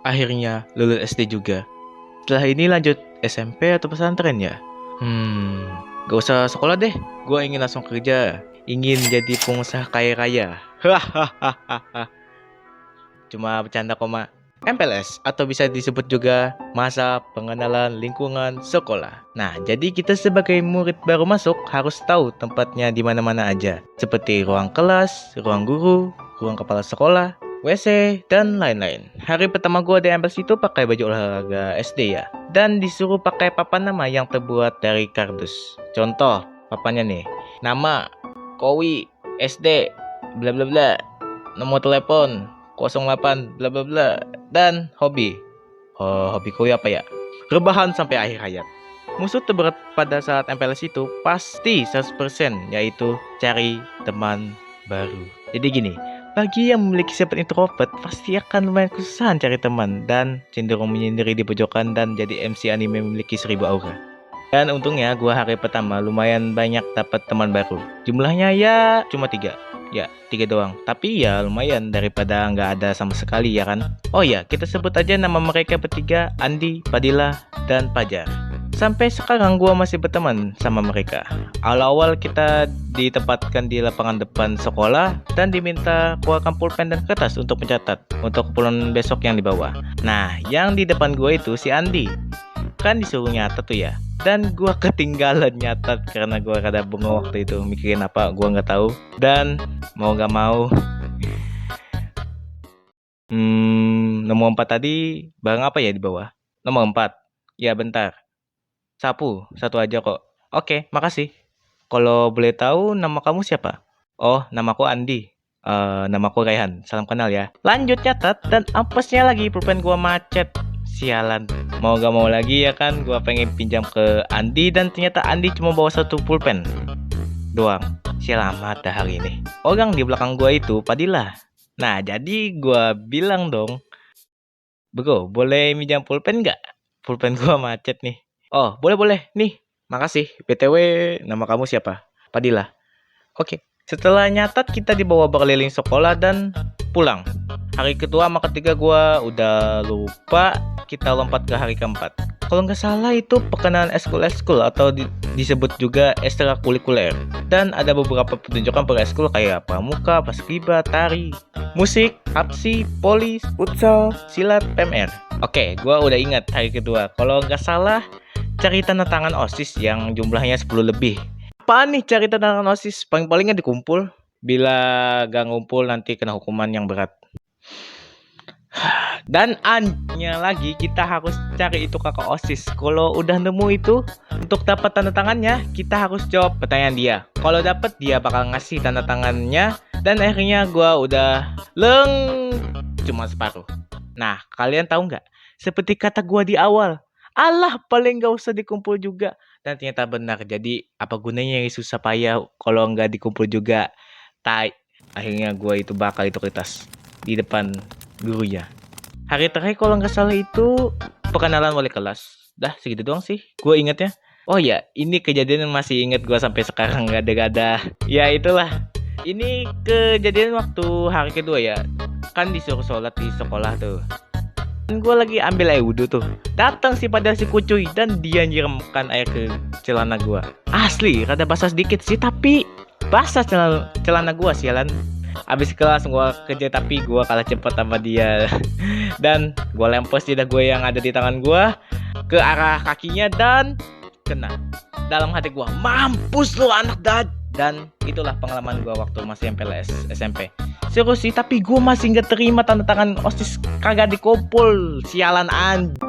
akhirnya lulus SD juga. Setelah ini lanjut SMP atau pesantren ya? Gak usah sekolah deh. Gue ingin langsung kerja. Ingin jadi pengusaha kaya raya. Hahaha. Cuma bercanda koma. MPLS atau bisa disebut juga masa pengenalan lingkungan sekolah. Nah, jadi kita sebagai murid baru masuk harus tahu tempatnya di mana-mana aja. Seperti ruang kelas, ruang guru, ruang kepala sekolah, WC, dan lain-lain. Hari pertama gue di MPLS itu pakai baju olahraga SD ya. Dan disuruh pakai papan nama yang terbuat dari kardus. Contoh, papannya nih. Nama, Kowi, SD, bla bla bla. Nomor telepon, 08 bla bla bla. Dan hobi. Hobi Kowi apa ya? Rebahan sampai akhir hayat. Musuh terberat pada saat MPLS itu pasti 100%, yaitu cari teman baru. Jadi gini, bagi yang memiliki sifat introvert pasti akan lumayan kesusahan cari teman dan cenderung menyendiri di pojokan dan jadi MC anime memiliki 1000 aura. Dan untungnya gua hari pertama lumayan banyak dapat teman baru. Jumlahnya ya cuma 3. Ya, 3 doang. Tapi ya lumayan daripada nggak ada sama sekali ya kan. Oh ya, kita sebut aja nama mereka bertiga, Andi, Padilla, dan Pajar. Sampai sekarang gua masih berteman sama mereka. Awal-awal kita ditempatkan di lapangan depan sekolah dan diminta keluarkan pulpen dan kertas untuk mencatat untuk keperluan besok yang dibawa. Nah, yang di depan gua itu si Andi. Kan disuruh nyatet tuh ya. Dan gua ketinggalan nyatet karena gua rada bengong waktu itu, mikirin apa gua nggak tahu. Dan mau nggak mau, nomor 4 tadi barang apa ya di bawah? Nomor 4. Ya bentar. Sapu, satu aja kok. Oke, makasih. Kalau boleh tahu nama kamu siapa? Oh, namaku Andi. Namaku Raihan. Salam kenal ya. Lanjut catat dan ampasnya lagi pulpen gua macet. Sialan. Mau gak mau lagi ya kan, gua pengen pinjam ke Andi dan ternyata Andi cuma bawa satu pulpen doang. Selamat dah hari ini. Orang di belakang gua itu Padilla. Nah, jadi gua bilang dong, "Bro, boleh minjam pulpen nggak? Pulpen gua macet nih." "Oh, boleh. Nih, makasih. BTW, nama kamu siapa?" "Padilla." Oke. Setelah nyatat, kita dibawa berkeliling sekolah dan pulang. Hari kedua sama ketiga gua udah lupa, kita lompat ke hari keempat. Kalau nggak salah itu perkenalan eskul atau disebut juga ekstrakurikuler. Dan ada beberapa pertunjukan per eskul kayak pramuka, paskibra, tari, musik, apsi, poli, futsal, silat, PMR. Oke, gua udah ingat hari kedua. Kalau nggak salah, cari tanda tangan OSIS yang jumlahnya 10 lebih. Apaan nih cari tanda tangan OSIS? Paling-palingnya dikumpul. Bila gak ngumpul nanti kena hukuman yang berat. Dan anehnya lagi kita harus cari itu kakak OSIS. Kalau udah nemu itu, untuk dapat tanda tangannya kita harus jawab pertanyaan dia. Kalau dapat dia bakal ngasih tanda tangannya. Dan akhirnya gua udah cuma separuh. Nah, kalian tahu nggak? Seperti kata gua di awal, alah paling gak usah dikumpul juga. Dan ternyata benar. Jadi apa gunanya yang susah payah kalau nggak dikumpul juga. Tai. Akhirnya gua itu bakal itu kertas di depan gurunya. Hari terakhir kalau nggak salah itu perkenalan wali kelas. Dah segitu doang sih gue ingetnya. Oh ya, ini kejadian yang masih inget gue sampai sekarang gak ada. Ya itulah. Ini kejadian waktu hari kedua ya. Kan disuruh sholat di sekolah tuh. Dan gue lagi ambil air wudhu tuh. Datang si Padahal si kucuy dan dia nyiramkan air ke celana gue. Asli, rada basah sedikit sih tapi basah celana gue sialan. Abis kelas gue kerja tapi gue kalah cepat sama dia. Dan gue lempes lidah gue yang ada di tangan gue ke arah kakinya dan kena. Dalam hati gue, mampus lu anak dad. Dan itulah pengalaman gue waktu masih MPLS SMP. Seru sih tapi gue masih gak terima tanda tangan OSIS kagak dikumpul. Sialan anjing.